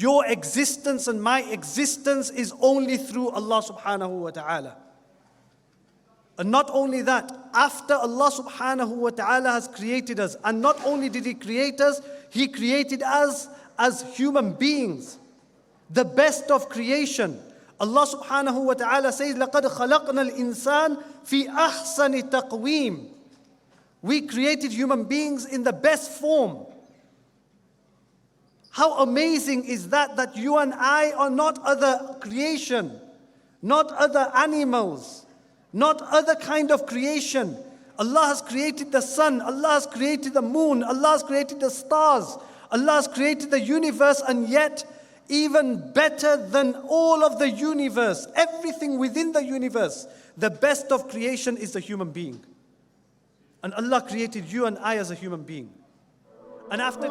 your existence and my existence is only through Allah subhanahu wa ta'ala. And not only that, after Allah subhanahu wa ta'ala has created us, and not only did He create us, He created us as human beings, the best of creation. Allah subhanahu wa ta'ala says, لَقَدْ خَلَقْنَا الْإِنسَانَ فِي أَحْسَنِ تَقْوِيمٍ. We created human beings in the best form. How amazing is that you and I are not other creation, not other animals, not other kind of creation. Allah has created the sun, Allah has created the moon, Allah has created the stars, Allah has created the universe, and yet even better than all of the universe, everything within the universe, the best of creation is the human being. And Allah created you and I as a human being. And after